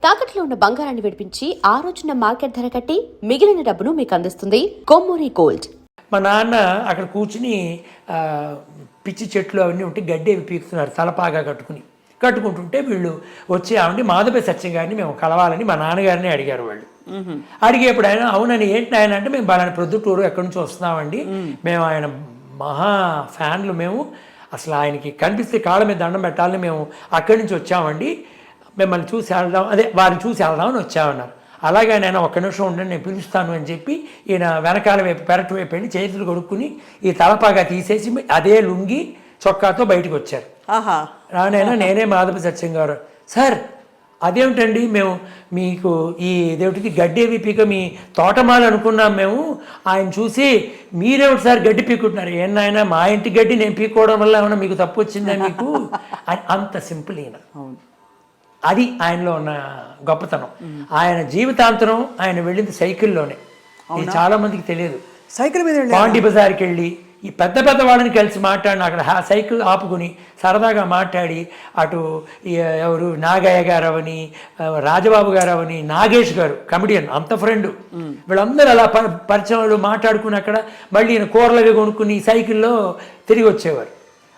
తాకట్లో ఉన్న బంగారాన్ని విడిపించి ఆ రోజున మార్కెట్ ధర కట్టి మిగిలిన డబ్బును మీకు అందిస్తుంది కొమ్మూరి గోల్డ్. మా నాన్న అక్కడ కూర్చుని పిచ్చి చెట్లు అవన్నీ ఉంటే గడ్డి అవి పీకుతున్నారు తలపాగా కట్టుకుంటుంటే వీళ్ళు వచ్చి ఆవిడ మాధవ సత్యం గారిని మేము కలవాలని మా నాన్నగారిని అడిగారు వాళ్ళు. అడిగేప్పుడు ఆయన అవునని ఏంటి ఆయన అంటే మేము బలాని ప్రొద్దుటూరు ఎక్కడి నుంచి వస్తున్నామండి, మేము ఆయన మహా ఫ్యాన్లు, మేము అసలు ఆయనకి కనిపిస్తే కాళ్ళ మీద దండం పెట్టాలని మేము అక్కడి నుంచి వచ్చామండి, మిమ్మల్ని చూసి వెళ్దాం, అదే వారిని చూసి వెళ్దామని వచ్చామన్నారు. అలాగే నేను ఒక్క నిమిషం ఉండండి నేను పిలుస్తాను అని చెప్పి ఈయన వెనకాల వైపు పెరటి వైపు వెళ్ళి చేతులు కొడుక్కుని ఈ తలపాగా తీసేసి అదే లుంగి చొక్కాతో బయటకు వచ్చారు. రానైనా నేనే మాధవ సత్యం గారు, సార్ అదేమిటండి మేము మీకు ఈ ఇదేమిటిది గడ్డి అవి పీక మీ తోటమాలు అనుకున్నాం మేము, ఆయన చూసి మీరేమిటి సార్ గడ్డి పీకుంటున్నారు, ఏనాయన మా ఇంటి గడ్డి నేను పీకోవడం వల్ల ఏమన్నా మీకు తప్పు వచ్చిందా మీకు, అంత సింపుల్ ఈయన. అది ఆయనలో ఉన్న గొప్పతనం. ఆయన జీవితాంతరం ఆయన వెళ్ళింది సైకిల్లోనే, ఇది చాలా మందికి తెలియదు. సైకిల్ మీద పాండి బజార్కి వెళ్ళి ఈ పెద్ద పెద్ద వాళ్ళని కలిసి మాట్లాడిన అక్కడ సైకిల్ ఆపుకుని సరదాగా మాట్లాడి అటు ఎవరు నాగయ్య గారు అవని, రాజబాబు గారు అవని, నాగేష్ గారు కమెడియన్ అంత ఫ్రెండ్, వీళ్ళందరూ అలా పరిచయాలు మాట్లాడుకుని అక్కడ మళ్ళీ ఈయన కూరలవి కొనుక్కుని సైకిల్లో తిరిగి వచ్చేవారు.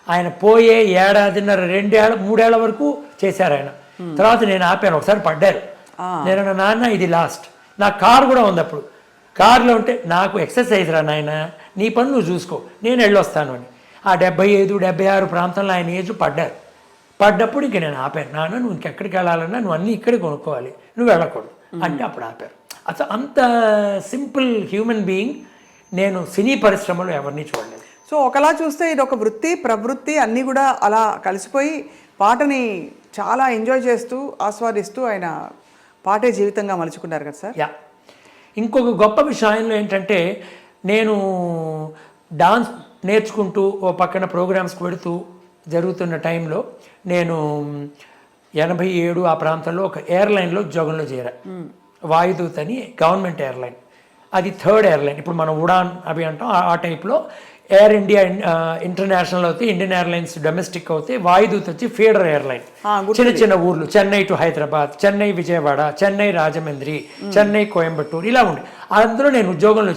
ఆయన పోయే ఏడాదిన్నర 2-3 ఏళ్ల వరకు చేశారు ఆయన. తర్వాత నేను ఆపాను, ఒకసారి పడ్డారు. నేను నాన్న ఇది లాస్ట్, నా కారు కూడా ఉంది అప్పుడు, కారులో ఉంటే నాకు ఎక్సర్సైజ్ రా నాయన, నీ పని నువ్వు చూసుకో నేను వెళ్ళొస్తాను అని. ఆ 75-76 ప్రాంతంలో ఆయన ఏజ్ పడ్డప్పుడు ఇంక నేను ఆపాను, నాన్న నువ్వు ఇంకెక్కడికి వెళ్ళాలన్నా నువ్వు అన్నీ ఇక్కడే కొనుక్కోవాలి, నువ్వు వెళ్ళకూడదు అంటే అప్పుడు ఆపారు. అసలు అంత సింపుల్ హ్యూమన్ బీయింగ్ నేను సినీ పరిశ్రమలో ఎవరిని చూడలేదు. సో ఒకలా చూస్తే ఇది ఒక వృత్తి ప్రవృత్తి అన్నీ కూడా అలా కలిసిపోయి పాటని చాలా ఎంజాయ్ చేస్తూ ఆస్వాదిస్తూ ఆయన పాటే జీవితంగా మలుచుకున్నారు కదా సార్. ఇంకొక గొప్ప విషయంలో ఏంటంటే నేను డాన్స్ నేర్చుకుంటూ ఓ పక్కన ప్రోగ్రామ్స్కి వెళుతూ జరుగుతున్న టైంలో నేను 87 ఆ ప్రాంతంలో ఒక ఎయిర్లైన్లో ఉద్యోగంలో చేరా. వాయుదూత్ అని గవర్నమెంట్ ఎయిర్లైన్, అది 3rd ఎయిర్లైన్. ఇప్పుడు మనం ఉడాన్ అవి అంటాం ఆ టైప్లో. ఎయిర్ ఇండియా ఇంటర్నేషనల్ అవుతాయి, ఇండియన్ ఎయిర్లైన్స్ డొమెస్టిక్ అవుతాయి, వాయుదూత్ వచ్చి ఫీడర్ ఎయిర్లైన్. చిన్న చిన్న ఊర్లు, చెన్నై టు హైదరాబాద్, చెన్నై విజయవాడ, చెన్నై రాజమండ్రి, చెన్నై కోయంబత్తూరు ఇలా ఉండి అందులో నేను ఉద్యోగంలో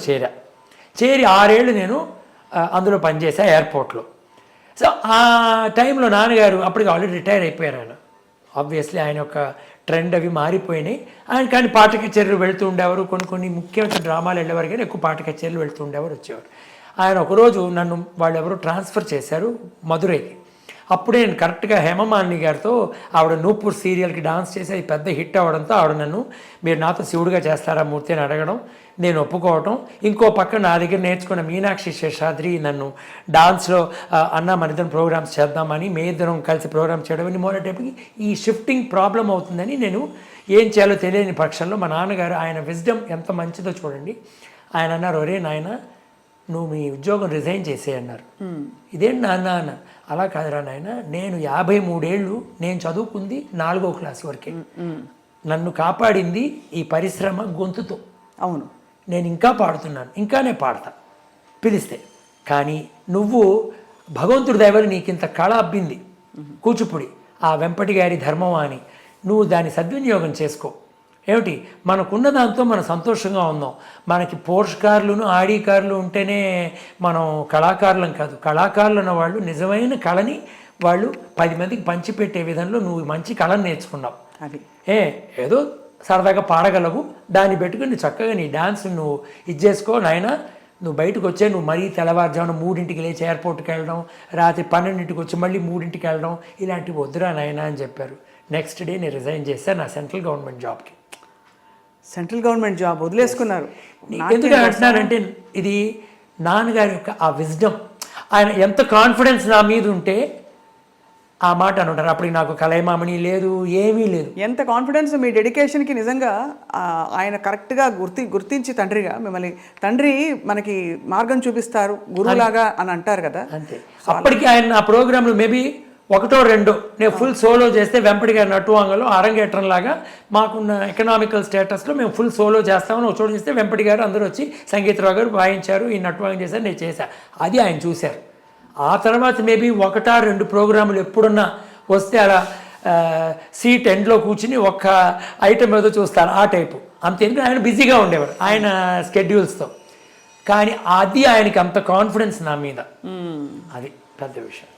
చేరి 6 ఏళ్ళు నేను అందులో పనిచేసా ఎయిర్పోర్ట్లో. సో ఆ టైంలో నాన్నగారు అప్పటికి ఆల్రెడీ రిటైర్ అయిపోయారు. ఆయన ఆబ్వియస్లీ ఆయన యొక్క ట్రెండ్ అవి మారిపోయినాయి. ఆయన కానీ పాట కచేరీలు వెళుతూ ఉండేవారు, కొన్ని ముఖ్యమైన డ్రామాలు వెళ్ళేవారు కానీ ఎక్కువ పాట కచేరీలు వెళుతూ ఉండేవారు, వచ్చేవారు. ఆయన ఒకరోజు నన్ను వాళ్ళు ఎవరో ట్రాన్స్ఫర్ చేశారు మధురైకి. అప్పుడే నేను కరెక్ట్గా హేమమాలిని గారితో ఆవిడ నూపూర్ సీరియల్కి డాన్స్ చేసి అది పెద్ద హిట్ అవ్వడంతో ఆవిడ నన్ను మీరు నాతో శివుడిగా చేస్తారా మూర్తి అని అడగడం, నేను ఒప్పుకోవటం. ఇంకో పక్క నా దగ్గర నేర్చుకున్న మీనాక్షి శేషాద్రి నన్ను డాన్స్లో అన్న మన ఇద్దరం ప్రోగ్రామ్స్ చేద్దామని, మే ఇద్దరం కలిసి ప్రోగ్రామ్స్ చేయడం అని మొదలైనప్పటికీ ఈ షిఫ్టింగ్ ప్రాబ్లం అవుతుందని నేను ఏం చేయాలో తెలియని పక్షంలో మా నాన్నగారు ఆయన విజ్డమ్ ఎంత మంచిదో చూడండి. ఆయన అన్నారు, ఒరే నాయన నువ్వు మీ ఉద్యోగం రిజైన్ చేసేయన్నారు. ఇదేంటి నాన్న అన్న. అలా కాదురా నాయన, నేను 53 ఏళ్ళు నేను చదువుకుంది 4వ క్లాస్ వరకే, నన్ను కాపాడింది ఈ పరిశ్రమ గొంతుతో. అవును, నేను ఇంకా పాడుతున్నాను, ఇంకా నేను పాడతా పిలిస్తే. కానీ నువ్వు భగవంతుడి దయవల్ల నీకు ఇంత కళ అబ్బింది కూచిపూడి, ఆ వెంపటి గారి ధర్మం అని, నువ్వు దాన్ని సద్వినియోగం చేసుకో. ఏమిటి మనకున్న దాంతో మనం సంతోషంగా ఉందాం. మనకి పోర్ష్ కార్లును ఆడి కార్లు ఉంటేనే మనం కళాకారులం కాదు. కళాకారులు ఉన్న వాళ్ళు నిజమైన కళని వాళ్ళు 10 మందికి పంచిపెట్టే విధంలో నువ్వు మంచి కళను నేర్చుకున్నావు. అది ఏదో సరదాగా పాడగలవు, దాన్ని పెట్టుకుని చక్కగా నీ డాన్స్ నువ్వు ఇది చేసుకో నాయన. నువ్వు బయటకు వచ్చే నువ్వు మరీ తెల్లవారుజామున 3ంటికి లేచి ఎయిర్పోర్ట్కి వెళ్ళడం, రాత్రి 12ంటికి వచ్చి మళ్ళీ 3ంటికి వెళ్ళడం, ఇలాంటివి వద్దురా నాయన అని చెప్పారు. నెక్స్ట్ డే నేను రిజైన్ చేశాను నా సెంట్రల్ గవర్నమెంట్ జాబ్కి. సెంట్రల్ గవర్నమెంట్ జాబ్ వదిలేసుకున్నారు. ఎందుకు అంటున్నానంటే ఇది నాన్నగారి యొక్క ఆ విజ్డమ్, ఆయన ఎంత కాన్ఫిడెన్స్ నా మీద ఉంటే ఆ మాట అని ఉంటారు. అప్పటికి నాకు కలైమామణి లేదు, ఏమీ లేదు. ఎంత కాన్ఫిడెన్స్ మీ డెడికేషన్కి నిజంగా ఆయన కరెక్ట్గా గుర్తించి తండ్రిగా మిమ్మల్ని, తండ్రి మనకి మార్గం చూపిస్తారు గురువులాగా అని అంటారు కదా. అంతే. అప్పటికి ఆయన ఆ ప్రోగ్రాంలో మేబీ 1-2 నేను ఫుల్ సోలో చేస్తే వెంపటి గారి నటువాంగలో అరంగేట్రం లాగా మాకున్న ఎకనామికల్ స్టేటస్లో మేము ఫుల్ సోలో చేస్తామని ఒక చోటు చేస్తే వెంపటి గారు అందరూ వచ్చి సంగీతరావు గారు వాయించారు, ఈ నటువాంగం చేశారు, నేను చేశాను. అది ఆయన చూశారు. ఆ తర్వాత మేబీ 1-2 ప్రోగ్రాములు ఎప్పుడున్నా వస్తే అలా సీట్ ఎండ్లో కూర్చుని ఒక్క ఐటమ్ ఏదో చూస్తారు ఆ టైపు అంత. ఎందుకంటే ఆయన బిజీగా ఉండేవారు ఆయన స్కెడ్యూల్స్తో. కానీ అది ఆయనకి అంత కాన్ఫిడెన్స్ నా మీద, అది పెద్ద విషయం.